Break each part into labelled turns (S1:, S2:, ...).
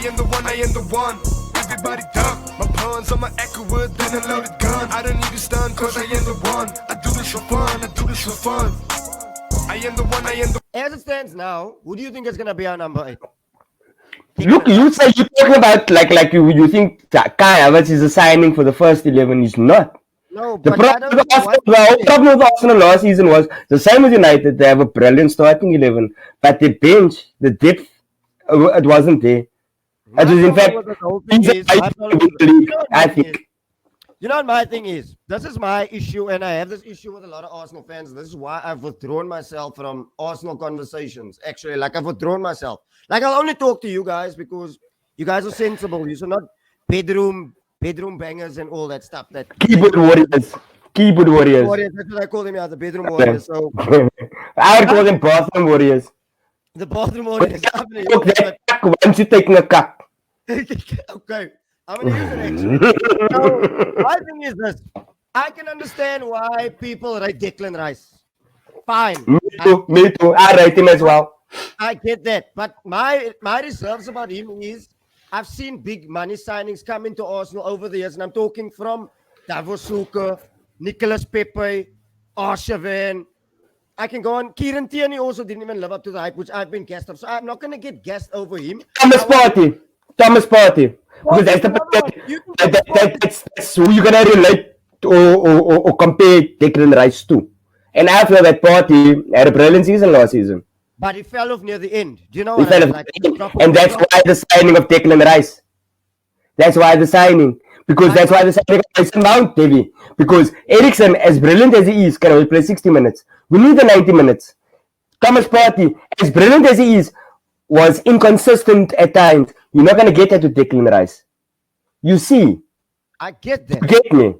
S1: am the one, I am the one. Everybody duck. My pawns on my accurate, then a loaded gun. I don't need to stun, cause I am the one. I do this for fun, I do this for fun. I am the one, I am the
S2: As it stands now, who do you think is going to be our number 8?
S3: Look, you say you're talking about like you think that Kai Havertz is a signing for the first 11. He's not.
S2: No,
S3: The
S2: but I
S3: problem
S2: don't
S3: with
S2: know
S3: Arsenal,
S2: what
S3: the whole problem with Arsenal last season was the same with United. They have a brilliant starting 11, but the bench, the depth, it wasn't there. It was in fact, I think.
S2: You know what my thing is? This is my issue, and I have this issue with a lot of Arsenal fans. This is why I've withdrawn myself from Arsenal conversations. Actually, like I've withdrawn myself. Like I'll only talk to you guys because you guys are sensible. You're not bedroom bangers and all that stuff. That
S3: Keyboard warriors.
S2: That's what I call them. Yeah, the bedroom warriors. So
S3: I would call them bathroom warriors.
S2: the bathroom warriors.
S3: Look, that cuck once you taking a cuck.
S2: Okay, I'm gonna use it actually. So, my thing is this: I can understand why people rate Declan Rice. Fine.
S3: Me too. I rate him as well.
S2: I get that, but my reserves about him is I've seen big money signings come into Arsenal over the years, and I'm talking from Davos Suker, Nicholas Pepe, Arshavin. I can go on. Kieran Tierney also didn't even live up to the hype, which I've been gassed up. So I'm not going to get gassed over him.
S3: Thomas Partey. Because that's who you're going to relate or compare Declan Rice to. And I feel that Partey had a brilliant season last season.
S2: But he fell off near the end. Do you know
S3: He
S2: what
S3: fell
S2: I mean?
S3: off, and that's why the signing of Declan Rice. That's why the signing. Because that's why the signing of Mason Mount, Davey. Because Eriksen, as brilliant as he is, can only play 60 minutes. We need the 90 minutes. Thomas Partey, as brilliant as he is, was inconsistent at times. You're not going to get that with Declan Rice. You see?
S2: I get that.
S3: You get me?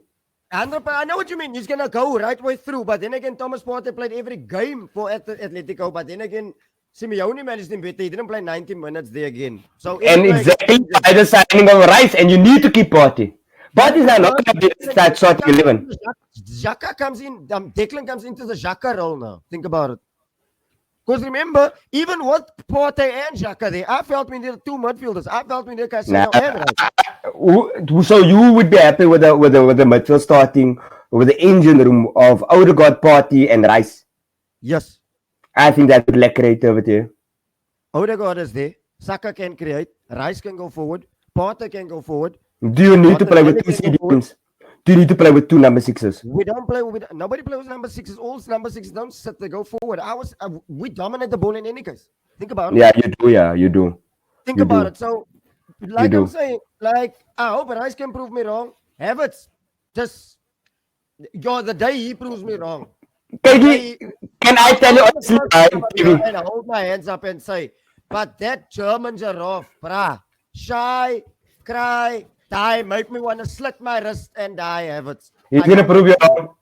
S2: I know what you mean. He's going to go right way through. But then again, Thomas Partey played every game for Atletico. But then again, Simeone managed him better. He didn't play 90 minutes there again. So
S3: and exactly by the signing of Rice, and you need to keep Partey. Partey's not going to start short 11.
S2: Xhaka comes in. Declan comes into the Xhaka role now. Think about it. Because remember, even with Partey and Xhaka there, I felt we needed two midfielders. I felt we needed Casemiro and Rice.
S3: So you would be happy with the midfield starting with the engine room of Odegaard, Partey, and Rice?
S2: Yes.
S3: I think that would lack creativity.
S2: Odegaard is there. Saka can create. Rice can go forward. Partey can go forward.
S3: Do you need to play with two CDMs? Do you need to play with two number sixes?
S2: We don't play with nobody plays with number sixes. All number sixes don't sit. They go forward. We dominate the ball in any case. Think about it.
S3: Yeah, you do. Yeah, you do.
S2: Think about it. So, like I'm saying, like I hope Rice can prove me wrong. Havertz, just the day he proves me wrong.
S3: Can I tell you honestly?
S2: And I hold my hands up and say, but that German giraffe, brah, shy, cry, die, make me want to slit my wrist and die, Havertz.
S3: He's going to prove you wrong.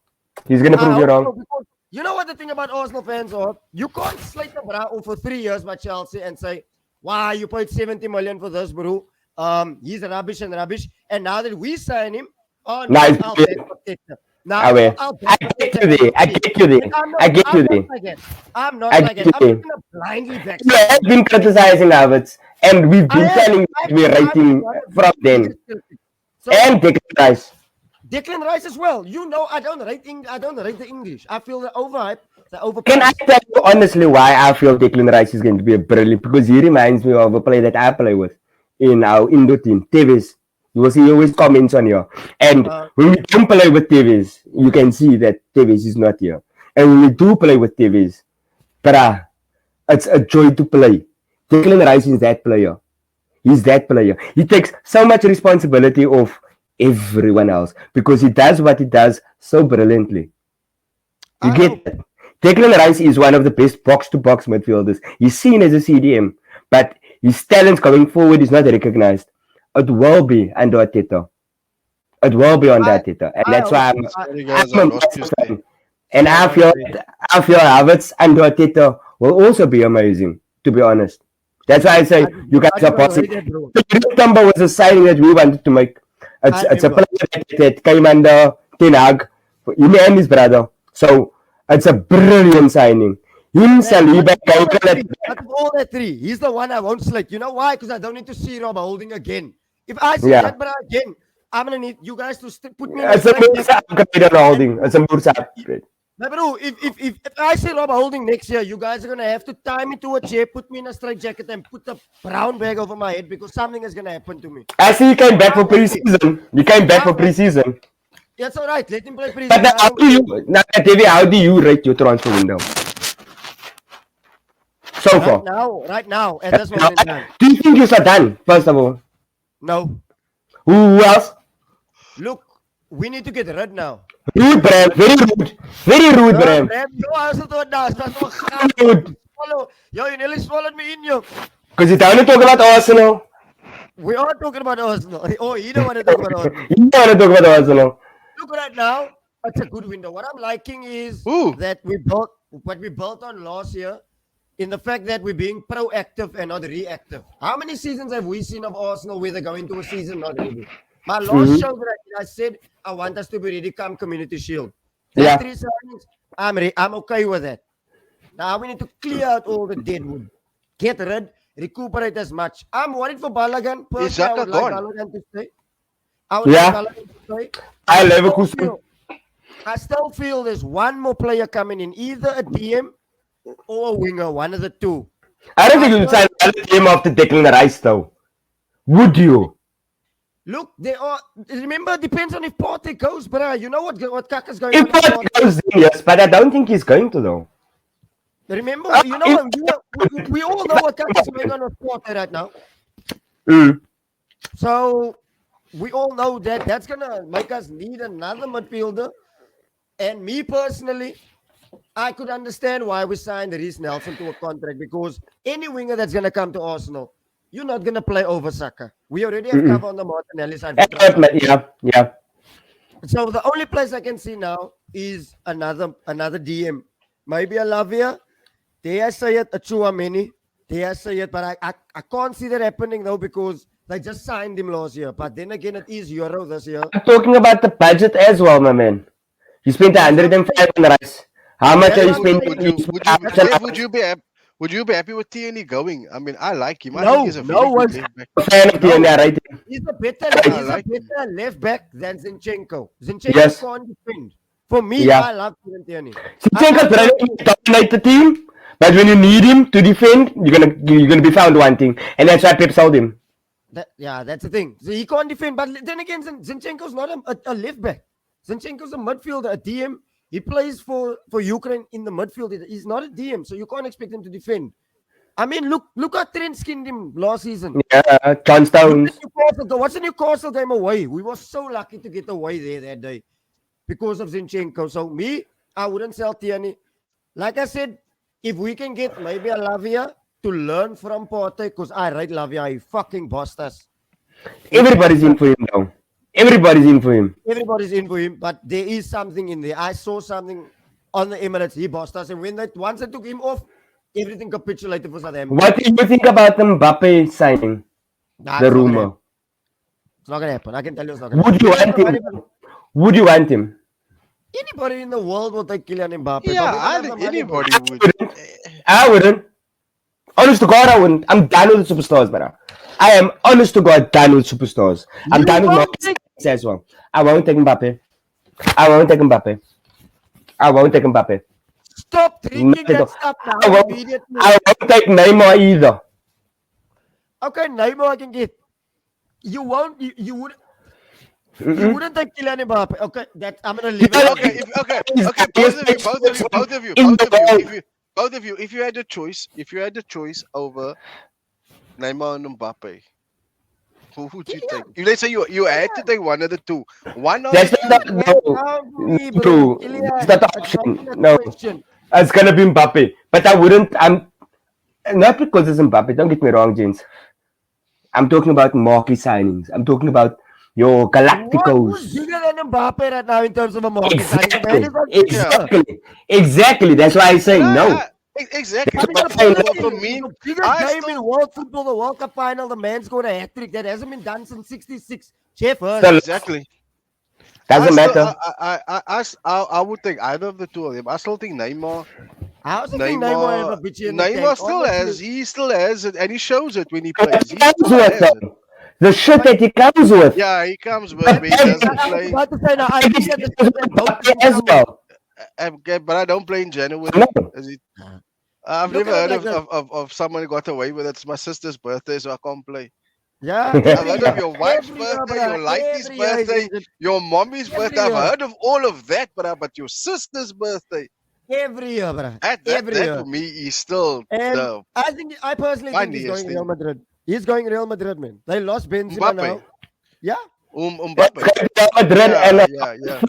S3: He's going to prove you wrong.
S2: You know what the thing about Arsenal fans are? You can't slate the bra for 3 years by Chelsea and say, wow, you paid 70 million for this, bro. He's rubbish. And now that we sign him, oh, no, I'll protect him. Now,
S3: I get you there.
S2: I'm not like it. I'm going to blindly back.
S3: You have been criticizing Havertz, and we've been telling we're rating from then. So, and Declan Rice.
S2: Declan Rice as well. You know, I don't rate the English. I feel the overhype.
S3: Can I tell you honestly why I feel Declan Rice is going to be a brilliant? Because he reminds me of a player that I play with in our Indo team, Tevez. You will see he always comments on here. And when we don't play with Tevez, you can see that Tevez is not here. And when we do play with Tevez, it's a joy to play. Declan Rice is that player. He's that player. He takes so much responsibility of everyone else because he does what he does so brilliantly. You get that? Declan Rice is one of the best box-to-box midfielders. He's seen as a CDM, but his talent going forward is not recognized. It will be under Arteta. It will be under Arteta. And that's why I'm a fan. And I feel Havertz under Arteta will also be amazing, to be honest. That's why I say you guys are positive. Number was a signing that we wanted to make. It's a player that came under Ten Hag, him and his brother. So it's a brilliant signing. Him, Saliba, Coquelin.
S2: Out of all that three, he's the one I won't select. You know why? Because I don't need to see Rob Holding again. If I see
S3: Yeah.
S2: that, but again, I'm gonna need you guys to put me in
S3: It's a more upgrade on Holding. It's a more upgrade.
S2: No, bro, if I say Rob Holding next year, you guys are gonna have to tie me to a chair, put me in a straight jacket, and put a brown bag over my head because something is gonna happen to me.
S3: I see you came back for preseason. You came back for preseason.
S2: That's all right. Let him play preseason.
S3: But now, Davey, how do you rate your transfer window? So far.
S2: Right now, at this moment in time.
S3: Do you think you are done, first of all?
S2: No.
S3: Who else?
S2: Look, we need to get rid now.
S3: Rude, Bram. Very rude. Very rude, Bram.
S2: Yo, I also thought that.
S3: Rude.
S2: Yo, you nearly swallowed me in, yo.
S3: Because you don't want to talk about Arsenal.
S2: We are talking about Arsenal. Oh, you don't want to talk about Arsenal.
S3: You don't want to talk about Arsenal.
S2: Look right now. It's a good window. What I'm liking is that we built what we built on last year in the fact that we're being proactive and not reactive. How many seasons have we seen of Arsenal where they go into a season not ready? My last show that I said I want us to be ready come Community Shield. That 3 signings, I'm okay with that. Now we need to clear out all the dead wood. Get rid, recuperate as much. I'm worried for Balogun. Personally, I would like Balogun to stay. I would like Balogun to stay.
S3: I Leverkusen.
S2: I still feel there's one more player coming in, either a DM or a winger, one of the two.
S3: I don't think you'll sign another team after Declan Rice, though. Would you?
S2: Look, they are. Remember, it depends on if Partey goes, but you know what Kaka's going
S3: if
S2: on.
S3: Partey goes, yes, but I don't think he's going to, though.
S2: Remember, you know, we all know what Kaka's going on with Partey right now. So we all know that that's gonna make us need another midfielder. And me personally, I could understand why we signed Reece Nelson to a contract because any winger that's gonna come to Arsenal, you're not gonna play over Saka. We already have cover on the Martinelli side.
S3: Yeah.
S2: So the only place I can see now is another DM, maybe a Lavia. They say it, a Chouameni. They say it, but I can't see that happening though because they just signed him last year. But then again, it is Euro this year.
S3: I'm talking about the budget as well, my man. You spent 105 on Rice. How much are you spending?
S4: Would you be happy with Tierney going? I mean, I like him. I
S2: No,
S4: think he's a very good left back.
S3: Fan of Tierney, right?
S2: He's a better left back than Zinchenko. Zinchenko can't defend. For me, I love Tierney.
S3: Zinchenko dominate the team, but when you need him to defend, you're gonna be found wanting, and that's why Pep sold him.
S2: That's the thing. So he can't defend, but then again, Zinchenko's not a left back. Zinchenko's a midfielder, a DM. He plays for Ukraine in the midfield. He's not a DM, so you can't expect him to defend. I mean, look how Trent skinned him last season.
S3: Yeah, John Stones.
S2: What's the Newcastle game away? We were so lucky to get away there that day because of Zinchenko. So me, I wouldn't sell Tierney. Like I said, if we can get maybe a Lavia to learn from Partey, because I rate Lavia, he fucking bossed us.
S3: Everybody's in for him now. Everybody's in for him,
S2: but there is something in there. I saw something on the Emirates. He bossed us, and once they took him off, everything capitulated for Southampton.
S3: What do you think about Mbappe signing? The rumor.
S2: It's not gonna happen. I can tell you it's not gonna
S3: happen. Would you want him?
S2: Anybody in the world will take Kylian Mbappe.
S4: Yeah, I think anybody would.
S3: I wouldn't. Honest to God, I wouldn't. I'm done with the superstars, brother. I am honest to God done with superstars. I'm done with Mbappe as well. I won't take Mbappe.
S2: Stop drinking that stuff now immediately.
S3: I won't take Neymar either.
S2: Okay, Neymar I can get. You won't. You would. You wouldn't take Kylian Mbappe. Okay, I'm gonna leave it.
S4: Both of you. If you had a choice over Neymar and Mbappe, who would you take? If let's say you had to take one of the two.
S3: That's not true. It's not the option. No, it's gonna be Mbappe. But I wouldn't. I'm not because it's Mbappe. Don't get me wrong, gents. I'm talking about marquee signings. I'm talking about your Galacticos.
S2: Who's bigger than Mbappe right now in terms of a marquee
S3: signing? Exactly. That's why I say no.
S4: Exactly.
S2: But for me, bigger game in world football, the World Cup final, the man scored a hat-trick. That hasn't been done since '66.
S4: Exactly.
S3: Doesn't matter.
S4: I would think either of the two of them. I still think Neymar
S2: I also think Neymar have a bitchy in the
S4: Neymar
S2: tank.
S4: still has,
S2: Honestly,
S4: he still has it, and he shows it when he
S3: What
S4: plays.
S3: he
S4: He
S3: comes
S4: still
S3: with,
S4: has it.
S3: though. The shit
S2: but
S3: that he comes with.
S4: Yeah, he comes with
S3: But
S4: where he
S2: I
S4: doesn't
S2: was
S4: play.
S2: about to say now. I
S3: that
S2: think
S3: is
S2: that the shit that both of them
S3: as
S2: come with.
S3: well.
S4: Okay, but I don't play in January.
S3: No.
S4: Is it?
S2: Uh,
S4: I've
S2: Look
S4: never
S2: at it
S4: heard
S2: like this.
S4: of someone who got away with it. It's my sister's birthday, so I can't play.
S2: Yeah,
S4: I've
S2: every
S4: heard
S2: year,
S4: of your wife's
S2: every year,
S4: birthday,
S2: bro.
S4: your lifey's
S2: Every year is
S4: birthday,
S2: injured.
S4: your mommy's birthday.
S2: Every
S4: I've
S2: year,
S4: heard of all of that, but your sister's birthday.
S2: every year, bro.
S4: That
S2: Every
S4: that
S2: year.
S4: for me is still
S2: And
S4: the
S2: I personally think he's
S4: funniest
S2: going Real
S4: thing.
S2: Madrid. He's going Real Madrid, man. They lost Benzema
S4: Mbappe,
S2: now. Yeah.
S3: Let's
S4: Mbappe.
S3: go to Real Madrid
S4: Yeah,
S3: and
S4: yeah, yeah.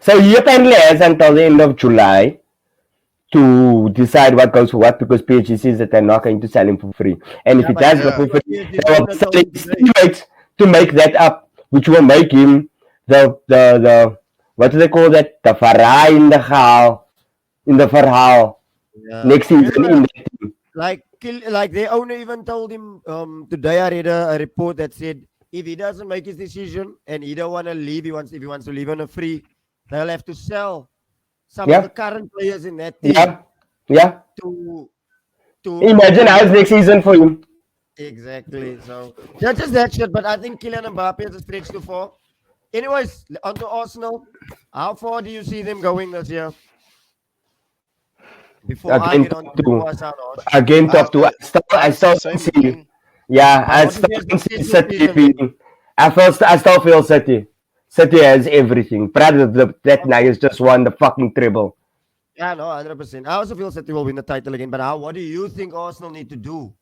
S3: so he apparently has until the end of July to decide what goes for what because PSG says that they're not going to sell him for free. And if
S2: Yeah,
S3: he
S2: but
S3: does
S2: that's
S3: go
S4: Yeah.
S3: for
S2: what
S3: free,
S2: PSG's
S3: they will
S2: owner
S3: sell
S2: told
S3: him
S2: him today.
S3: straight to make that up, which will make him the what do they call that? The Farah in the Gaal, in the Verhaal
S2: Yeah.
S3: next season in
S2: Remember,
S3: that team.
S2: like their owner even told him today I read a report that said if he doesn't make his decision and he don't want to leave, if he wants to leave on a free, they'll have to sell some of the
S3: Yeah,
S2: current players in that team
S3: yeah, yeah.
S2: to to
S3: Imagine how's
S2: replace.
S3: next season for him.
S2: Exactly. So that's just that shit. But I think Kylian Mbappe is a stretch too far. Anyways, on to Arsenal. How far do you see them going this year? Before I
S3: Again,
S2: get on
S3: top
S2: to
S3: two.
S2: before I sound harsh.
S3: Again,
S4: I,
S3: top two.
S4: I
S3: I
S4: I say
S3: still
S4: the
S3: don't
S4: same
S3: see.
S4: thing.
S3: Yeah,
S2: But
S3: I
S2: what would
S3: still
S2: be a
S3: don't see
S2: successful
S3: City
S2: season then?
S3: being. I still feel City. City has everything. Brother, that now has just won the fucking treble.
S2: Yeah, no, 100%. I also feel City will win the title again. But what do you think Arsenal need to do?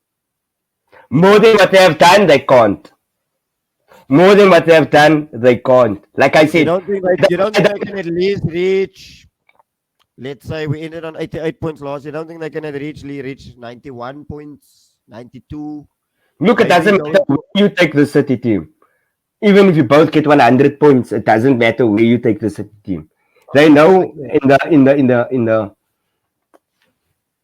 S3: More than what they have done, they can't. More than what they have done, they can't. Like I
S2: You
S3: said,
S2: don't think you don't think they can at least reach? Let's say we ended on 88 points last year. You don't think they can at reach 91 points, 92?
S3: look, it
S2: Maybe
S3: doesn't matter
S2: going
S3: where
S2: to.
S3: you take the City team. Even if you both get 100 points, it doesn't matter where you take the City team. They know
S2: Okay.
S3: in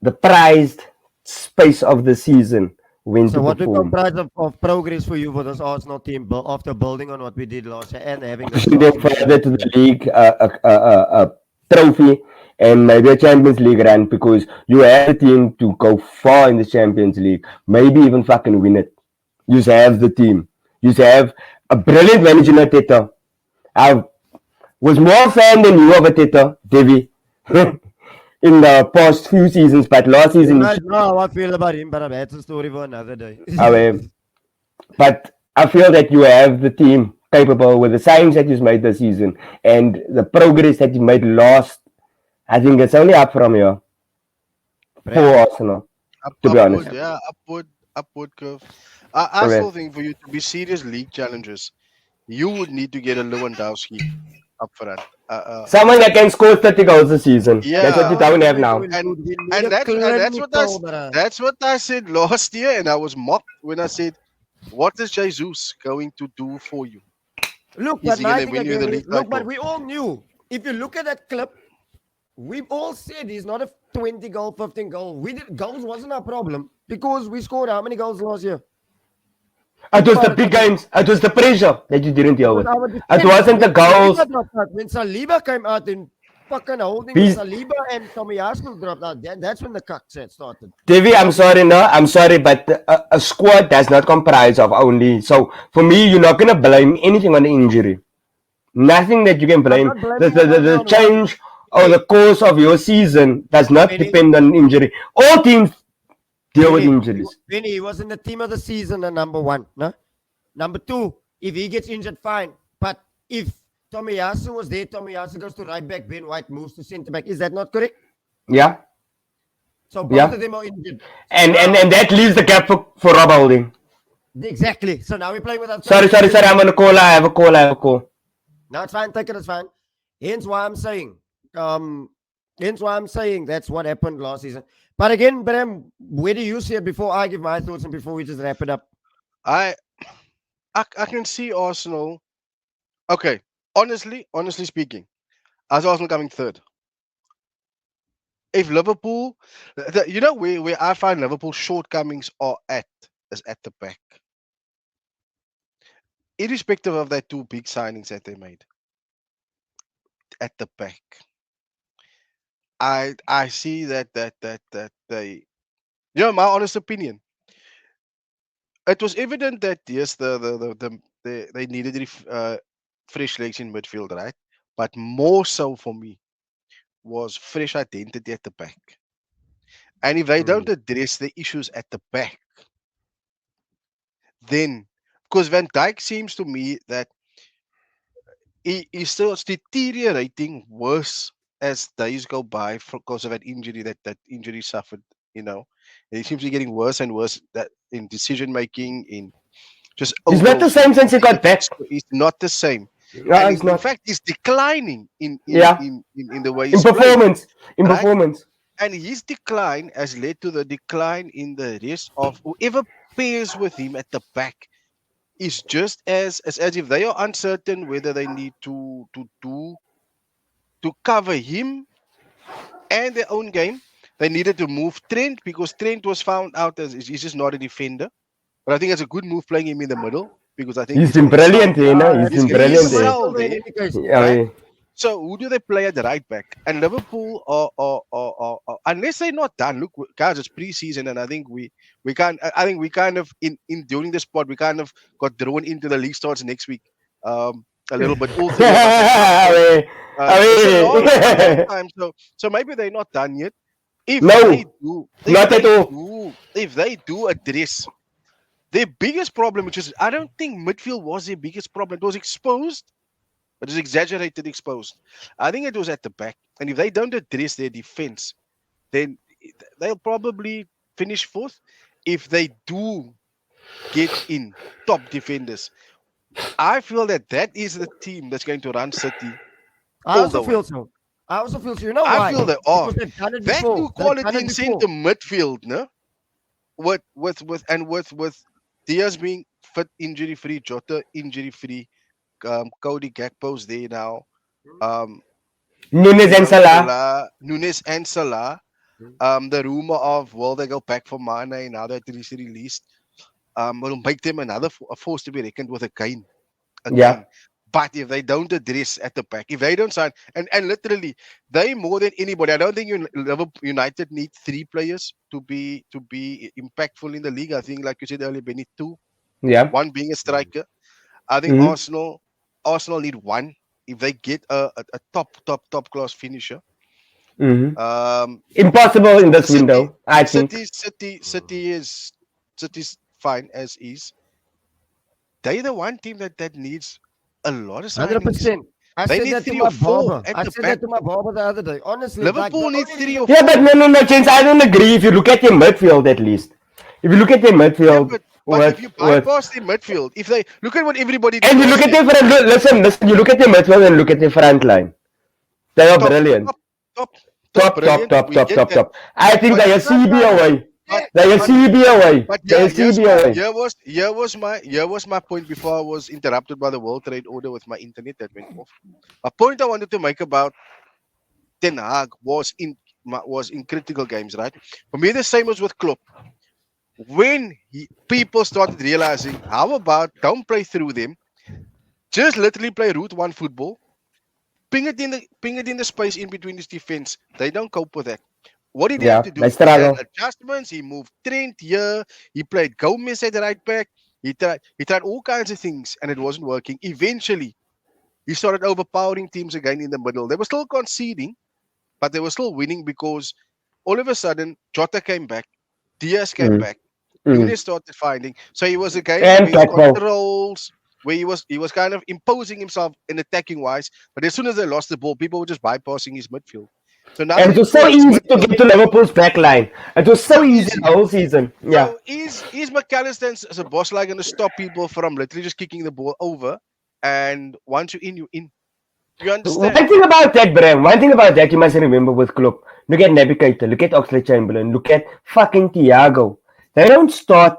S3: the prized space of the season when to
S2: So what we
S3: perform.
S2: comprise of progress for you for this Arsenal team after building on what we did last year and having this
S3: Pushing them
S2: last year?
S3: further to the league, a trophy, and maybe a Champions League run because you have a team to go far in the Champions League, maybe even fucking win it. You have the team. You have a brilliant manager, Teta. I was more a fan than you of a Teta, Devi, in the past few seasons, but last
S2: You
S3: season,
S2: guys know how I feel about him, but that's a story for another day.
S3: uh, but I feel that you have the team capable with the signs that you've made this season and the progress that you made last. I think it's only up from here for
S2: Yeah.
S3: Arsenal, to be honest.
S4: Upward, yeah, upward curve. I still
S3: Correct.
S4: think for you to be serious league challengers, you would need to get a Lewandowski up front.
S3: Someone that can score 30 goals a season. That's what
S4: Yeah,
S3: you don't have
S2: Ultimately,
S3: now.
S2: we
S4: and
S2: need a clinical, bruh.
S4: that's what I said last year, and I was mocked when I said, "What is Jesus going to do for you?
S2: Look,
S4: Is
S2: but
S4: he
S2: my
S4: going to
S2: thing
S4: win you
S2: again
S4: the
S2: is,
S4: league
S2: look, but
S4: title?"
S2: we all knew. If you look at that clip, we've all said he's not a 20 goal, 15 goal. Goals wasn't our problem because we scored how many goals last year?
S3: It
S2: Think
S3: was the
S2: about it,
S3: big
S2: Tommy.
S3: games. It was the pressure that you didn't
S2: It
S3: deal
S2: was
S3: with.
S2: our
S3: It
S2: defense.
S3: wasn't the
S2: When
S3: goals.
S2: Saliba dropped out, when Saliba came out in fucking holding with
S3: He's,
S2: Saliba and Tommy Arsenal dropped out, that's when the cuck set started.
S3: Davey, I'm
S2: Now we
S3: sorry, no, I'm sorry, but a squad does not comprise of only. So for me, you're not gonna blame anything on the injury. Nothing that you can
S2: I'm
S3: blame.
S2: not
S3: The,
S2: blaming
S3: the,
S2: it
S3: the,
S2: only
S3: the
S2: on one.
S3: change or the course of your season does not
S2: Benny,
S3: depend on injury. All teams deal with
S2: Benny,
S3: injuries.
S2: Benny was in the team of the season and number one. No? Number two, if he gets injured, fine. But if Tomiyasu was there, Tomiyasu goes to right back, Ben White moves to centre back. Is that not correct?
S3: Yeah,
S2: So both
S3: yeah.
S2: of them are injured. So
S3: And
S2: now,
S3: that leaves the gap for Rob Holding.
S2: exactly. So now we're playing with our third
S3: Sorry.
S2: string.
S3: I'm on a call. I have a call.
S2: Now it's fine. Take it. It's fine. Hence why I'm saying, um, hence why I'm saying that's what happened last season. But again, Bram, where do you see it before I give my thoughts and before we just wrap it up?
S4: I, I can see Arsenal. Okay, honestly speaking, as Arsenal coming third. If Liverpool, you know where I find Liverpool's shortcomings are at is at the back. Irrespective of their two big signings that they made at the back. I see that they, my honest opinion, it was evident that yes, they needed fresh legs in midfield, right? But more so for me was fresh identity at the back. And if they don't address the issues at the back, then because Van Dijk seems to me that he's still deteriorating worse as days go by because of that injury that injury suffered. You know, and he seems to be getting worse and worse that in decision making, in just
S3: He's not
S4: overall
S3: the same since he got back.
S4: he's not the same.
S3: No,
S4: And
S3: he's
S4: in
S3: not.
S4: fact, he's declining
S3: Yeah,
S4: in the way
S3: in
S4: he's playing,
S3: performance, in
S4: right?
S3: performance.
S4: And his decline has led to the decline in the rest of whoever pairs with him at the back. Is just as if they are uncertain whether they need to cover him and their own game. They needed to move Trent because Trent was found out as he's just not a defender. But I think it's a good move playing him in the middle because I think
S3: He's
S4: he's
S3: been
S4: going to excel
S3: brilliant,
S4: there.
S3: you know. He's
S2: That's
S3: been
S4: He's
S2: the
S4: going to
S3: brilliant
S2: reason
S3: there.
S4: excel
S2: in
S4: there.
S2: any case,
S3: Yeah,
S4: Right?
S3: yeah.
S4: So who do they play at the right back? And Liverpool, unless they're not done. Look, guys, it's preseason, and I think we can't. I think we kind of in during this pod we kind of got drawn into the league starts next week. A little bit, all three of us at some
S3: I
S4: point.
S3: mean,
S4: It's a long
S3: I mean,
S4: time. So maybe they're not done yet. If they
S3: no,
S4: do,
S3: not at all.
S4: if they do address their biggest problem, which is I don't think midfield was their biggest problem. It was exposed, but it's exaggerated exposed. I think it was at the back. And if they don't address their defense, then they'll probably finish fourth. If they do get in top defenders, I feel that is the team that's going to run City
S2: I
S4: all the
S2: also
S4: way.
S2: feel so. I also feel so. You know
S4: I
S2: why?
S4: feel they are.
S2: Because they've done it
S4: That
S2: before.
S4: new
S2: They've done
S4: quality
S2: it
S4: in
S2: before.
S4: centre midfield, no? With Diaz being fit, injury free, Jota injury free, Cody Gakpo's there now. Um,
S3: Nunes and Salah.
S4: Nunes and Salah. The rumor of will they go back for Mane now that he's released? Will make them another a force to be reckoned with again.
S3: Yeah,
S4: But if they don't address at the back, if they don't sign, and literally they more than anybody, I don't think Liverpool United need three players to be impactful in the league. I think, like you said earlier, Benny, two,
S3: yeah.
S4: one being a striker. I think
S3: Mm-hmm.
S4: Arsenal need one if they get a top class finisher.
S3: Mm-hmm.
S4: Um,
S3: Impossible in this
S4: City,
S3: window, I think.
S4: City's fine as is. They're the one team that needs a lot of signings.
S2: 100%. I
S4: They
S2: said
S4: need
S2: that to
S4: three
S2: my
S4: or four
S2: barber.
S4: at
S2: I
S4: the
S2: said
S4: back.
S2: that to my barber the other day. Honestly,
S4: Liverpool
S2: like,
S4: needs three or
S3: Yeah,
S4: four.
S3: but no, James, I don't agree. If you look at your midfield, at least, if you look at your
S4: Yeah,
S3: midfield,
S4: but if you
S3: with
S4: bypass the midfield, if they look at what everybody did
S3: and you look
S4: last
S3: at
S4: year,
S3: their front, listen, you look at your midfield and look at their front line. They are
S4: top,
S3: brilliant.
S4: top,
S3: Top,
S4: brilliant. We get that.
S3: top. I think
S4: But
S3: they
S4: the
S3: are
S4: front
S3: CB
S4: line,
S3: away.
S4: but
S3: They are
S4: but
S3: CB away.
S4: but
S3: They
S4: yeah,
S3: are CB away.
S4: here was my point before I was interrupted by the World Trade Order with my internet that went off. A point I wanted to make about Ten Hag was in critical games, right? For me, the same was with Klopp. When people started realizing, how about don't play through them, just literally play route one football, ping it in the space in between his defense. They don't cope with that. What did he have
S3: Yeah,
S4: to
S3: they
S4: do? He had
S3: struggle.
S4: adjustments. He moved Trent here. He played Gomez at the right back. He tried all kinds of things, and it wasn't working. Eventually, he started overpowering teams again in the middle. They were still conceding, but they were still winning because all of a sudden Jota came back, Diaz came
S3: Mm,
S4: back,
S3: mm.
S4: Nunes started finding. So he was again
S3: And
S4: where he
S3: Gakpo.
S4: controls, where he was kind of imposing himself in attacking wise. But as soon as they lost the ball, people were just bypassing his midfield. So now
S3: And
S4: that
S3: it
S4: he
S3: was so
S4: forced his
S3: easy to
S4: midfield,
S3: get to Liverpool's back line. It was so
S4: so
S3: easy
S4: easy.
S3: the whole season. Yeah.
S4: So is McAllister as a boss like going to stop people from literally just kicking the ball over? And once you're in, you're in. You understand?
S3: One thing about that, Bram, one thing about that you must remember with Klopp. Look at Navigator, look at Oxlade Chamberlain, look at fucking Thiago. They don't start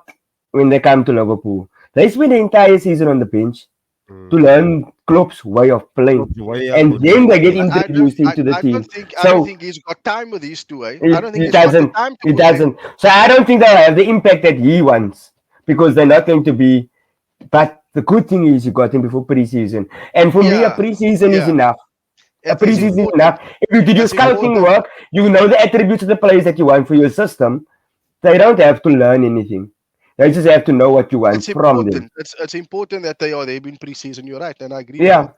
S3: when they come to Liverpool. They spend the entire season on the bench to learn Klopp's way of playing. And then they get introduced into the
S4: I
S3: team.
S4: don't
S3: So
S4: think he's got time with these two. I don't think
S3: it
S4: he's got the
S3: doesn't.
S4: time to
S3: It
S4: put them.
S3: doesn't. So I don't think they'll have the impact that he wants because they're not going to be. But the good thing is you got him before preseason, and for me, a
S4: Yeah,
S3: preseason is
S4: yeah.
S3: enough. A
S4: It is
S3: preseason is
S4: important.
S3: enough. If you did your
S4: That's
S3: scouting
S4: important.
S3: work, you know the attributes of the players that you want for your system. They don't have to learn anything. They just have to know what you want
S4: It's
S3: from them.
S4: important. It's important that they are. They've been preseason. You're right, and I agree with that.
S3: Yeah.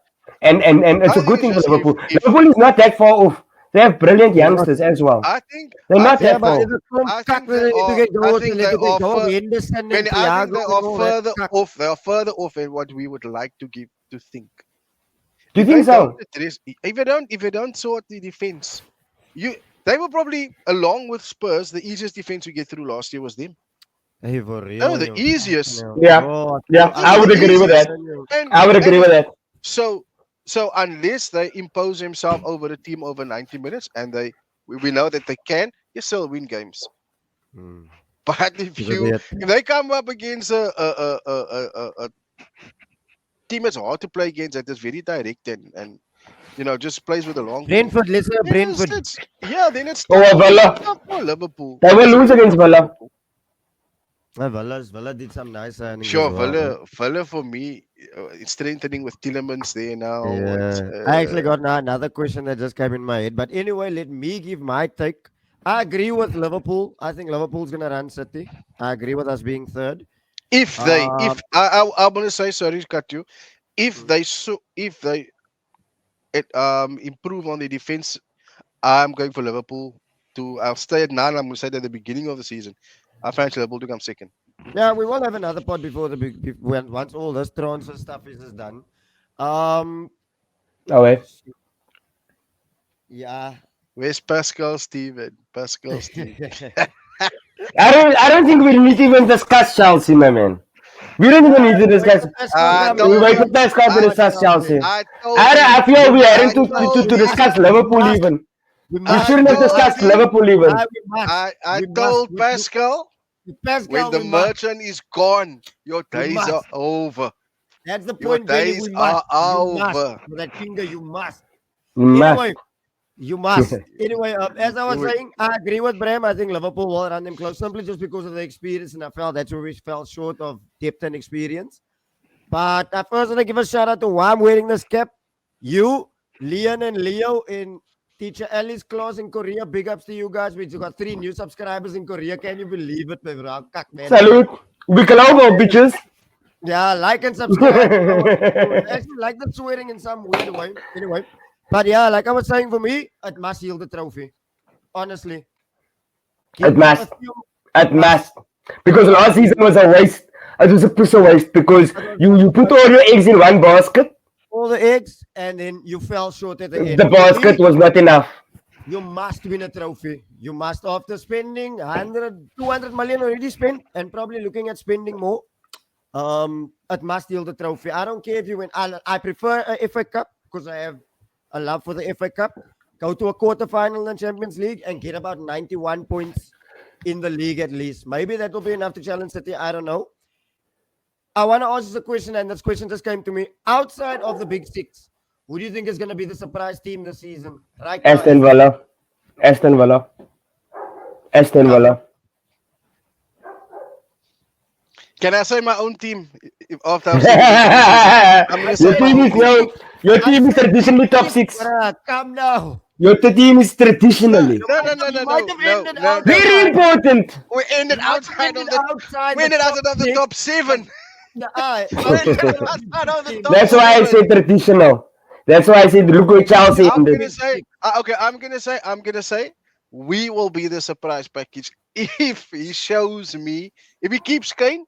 S3: And it's
S4: I
S3: a
S4: think
S3: good
S4: it's
S3: thing for
S4: just
S3: Liverpool.
S4: if
S3: Liverpool is not that far off. They have brilliant
S2: They're not.
S3: youngsters as well.
S4: I think
S3: They're
S4: I
S3: not
S2: Yeah,
S4: think
S3: that
S2: but
S3: far.
S2: if it comes
S4: I
S2: cut
S4: think
S2: with
S4: they
S2: it, to
S4: are.
S2: get
S4: I
S2: goals
S4: think
S2: and
S4: they
S2: to get
S4: are.
S2: Joe Henderson and
S4: I think they
S2: Thiago
S4: are
S2: and all that
S4: further
S2: cut.
S4: off. They are further off than what we would like to give to think.
S3: Do you
S4: If they
S3: think
S4: don't
S3: so?
S4: address, if they don't sort the defense, you they were probably along with Spurs the easiest defense we get through last year was them.
S2: Hey, for
S4: No,
S2: real,
S4: the
S2: yo. Fucking
S4: easiest.
S2: hell.
S3: Yeah.
S2: Bro,
S3: Yeah.
S2: I
S4: They were
S3: I
S2: feel
S4: the
S3: would
S2: like
S3: agree with
S2: I'm
S3: that.
S4: easiest,
S2: telling you.
S4: and
S3: I would
S4: and
S3: agree with that.
S4: so unless they impose themselves over the team over 90 minutes, and we know that they can, you still win games.
S2: Hmm.
S4: But
S2: It's a bit.
S4: if they come up against a team that's hard to play against, that is very direct and just plays with the long ball,
S2: Brentford, listen,
S4: then
S2: Brentford.
S4: then it's
S3: Oh,
S4: tough. It's
S3: Villa.
S4: tough for Liverpool.
S3: They will
S4: It's
S3: lose
S4: very
S3: against
S4: tough for
S3: Villa.
S4: Liverpool.
S2: Villa did some nice signings as
S4: Sure,
S2: well.
S4: Villa for me, it's strengthening with Tillemans there now. It's
S2: Yeah. I actually got another question that just came in my head. But anyway, let me give my take. I agree with Liverpool. I think Liverpool's gonna run City. I agree with us being third.
S4: if
S2: Um,
S4: I'm gonna say, sorry to cut you, if they improve on the defense, I'm going for Liverpool to. I'll stay at 9. I'm going to say that at the beginning of the season, I fancy Liverpool to come second.
S2: yeah, we will have another pod before the when once all this transfer stuff is done. Um,
S3: Oh, wait.
S2: yeah.
S4: Where's Pascal Steven? Pascal Steve.
S3: I don't think we need to even discuss Chelsea, my man. We don't even need to
S2: Wait
S3: discuss.
S2: for Pascal
S4: I
S2: coming
S3: We
S2: and
S4: told
S3: wait
S2: talk
S3: for
S4: you.
S3: Pascal to
S4: I
S2: about
S3: discuss
S2: Chelsea.
S3: Chelsea.
S4: I told
S3: I
S4: you.
S3: feel we
S4: I
S3: hadn't
S4: told
S3: to
S4: you.
S3: discuss
S2: We
S3: Liverpool
S2: must,
S3: even.
S2: we
S3: We
S2: must,
S4: I
S3: shouldn't
S2: we
S3: have
S4: told
S2: must,
S3: discussed
S4: you.
S3: Liverpool even.
S4: I
S2: we must.
S4: told Pascal
S2: With
S4: when
S2: Pascal,
S4: the
S2: we must,
S4: merchant is gone, your
S2: we
S4: days are
S2: must.
S4: over.
S2: That's the
S4: Your
S2: point, Benny.
S4: days
S2: We must.
S4: are
S2: You must.
S4: over.
S2: With that finger, you must.
S3: We must.
S2: Anyway, you must. Anyway, as I was saying, I agree with Bram. I think Liverpool will run them close simply just because of the experience, and I felt that's where we fell short of depth and experience. But I first want to give a shout out to why I'm wearing this cap. You, Leon, and Leo in Teacher Ali's class in Korea. Big ups to you guys. We just got 3 new subscribers in Korea. Can you believe it, bro? Kak, man.
S3: Salute. We can over, bitches.
S2: Yeah, like and subscribe. You know what to do. I actually like the swearing in some weird way. Anyway, but yeah, like I was saying, for me, it must yield the trophy. Honestly,
S3: It
S2: give them a
S3: must.
S2: few. It
S3: It
S2: must.
S3: must. Because
S2: It
S3: last
S2: must.
S3: season was a waste. It was a piece of waste because
S2: It was
S3: you put
S2: not
S3: all your eggs in one basket.
S2: all the eggs, and then you fell short at the
S3: The
S2: end. For
S3: basket
S2: me,
S3: was not enough.
S2: you must win a trophy. You must, after spending 100, 200 million already spent, and probably looking at spending more. It must yield the trophy. I don't care if you win. I prefer a FA Cup because I have a love for the FA Cup. Go to a quarter-final in Champions League and get about 91 points in the league at least. Maybe that will be enough to challenge City. I don't know. I want to ask you a question, and this question just came to me. Outside of the Big Six, who do you think is going to be the surprise team this season? Right now,
S3: Aston Villa. Aston Villa. Aston
S4: Um,
S3: Villa.
S4: can I say my own team after I've seen the rest of the season? I'm gonna
S3: Your
S4: say my
S3: team
S4: own
S3: is
S4: team.
S3: no. Your
S2: I
S3: team is
S2: said Big
S3: traditionally top
S2: Six,
S3: six.
S2: bruh. Come now.
S3: Your team is
S4: No,
S3: traditionally
S4: no, no, no,
S2: You
S4: no,
S2: might
S4: no,
S2: have
S4: no,
S2: ended
S4: no, no.
S3: very
S2: outside.
S3: important.
S4: We ended
S2: You might have
S4: outside
S2: ended
S4: of the.
S2: outside
S4: We
S2: the
S4: ended
S2: top
S4: outside of the
S2: six,
S4: top
S2: but
S4: 7.
S2: but
S4: We
S2: it's
S4: ended
S2: still a big
S4: outside of the
S2: team.
S4: top
S3: That's why I
S4: 7.
S3: say traditional. That's why I said look where Chelsea
S4: I'm
S3: ended.
S4: gonna say, okay. I'm gonna say, we will be the surprise package if he shows me, if he keeps Kane,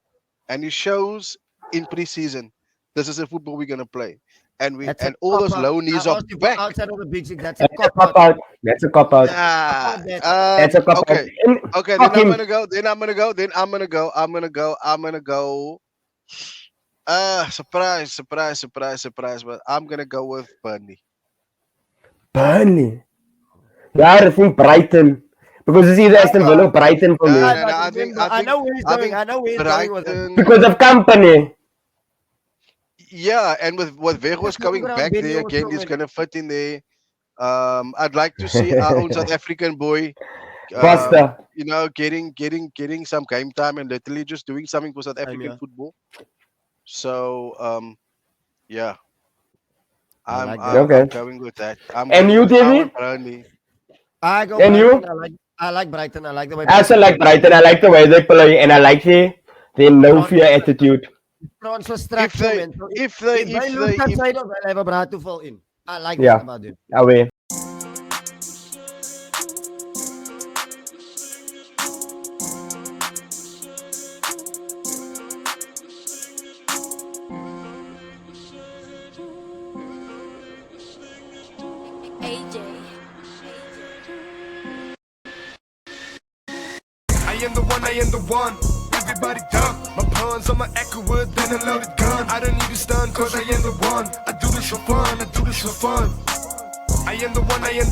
S4: and he shows in preseason, this is the football we're gonna play, and
S2: That's a
S4: all
S2: cop
S4: those
S2: out.
S4: low
S2: I
S4: knees are
S2: asked you for
S4: back.
S2: outside of the big six. That's a
S3: That's a
S2: cop
S3: cop
S2: out.
S3: out. That's a cop out.
S2: That's a cop
S4: Nah.
S2: out. That
S3: That's a cop out.
S4: Okay.
S3: And
S4: Okay.
S3: fuck
S4: Then I'm
S3: him.
S4: gonna go. Then I'm gonna go. Then I'm gonna go. I'm gonna go. I'm gonna go. Surprise, surprise, surprise, surprise. But I'm gonna go with Burnley.
S3: Burnley. Yeah, I think Brighton. Because it's either Aston Villa or Brighton for
S4: No,
S3: me.
S2: yeah,
S4: no, no.
S2: but
S4: I think,
S2: remember,
S4: I
S2: I
S4: think,
S2: know where he's
S4: I
S2: going.
S4: think
S2: I know where he's going with it.
S4: Brighton.
S3: Because of company.
S4: Yeah, and with Vegas
S2: That's home
S4: coming
S2: ground,
S4: back
S2: Benny
S4: there again,
S2: also,
S4: he's
S2: man.
S4: gonna fit in there. I'd like to see our own South African boy,
S3: Foster.
S4: getting some game time and literally just doing something for South
S2: I'm
S4: African
S2: here.
S4: football. So, yeah,
S2: I like
S4: I'm,
S2: that.
S3: Okay.
S4: I'm going with that. I'm
S3: And
S4: going
S3: you,
S4: with
S3: Davy?
S4: Howard Burnley.
S2: I go
S3: And
S2: Brighton.
S3: you?
S2: I like Brighton. I like the way
S3: I also
S2: Brighton
S3: like
S2: play.
S3: Brighton. I like the way they play, and I like the no
S2: Front,
S3: fear attitude.
S2: front so
S4: If
S2: structure,
S4: they,
S2: man. So
S4: if they,
S2: if they
S4: if
S2: lose
S4: they,
S2: that
S4: if
S2: side of, they'll have a brat to fall in. I like that
S3: Yeah,
S2: about them.
S3: away.
S5: AJ.
S1: I am the one, I am the one. Everybody duck. My pawns on my echo wood, then a loaded gun. I don't need to stun, cause I am the one. I do this for fun, I do this for fun. I am the one, I am the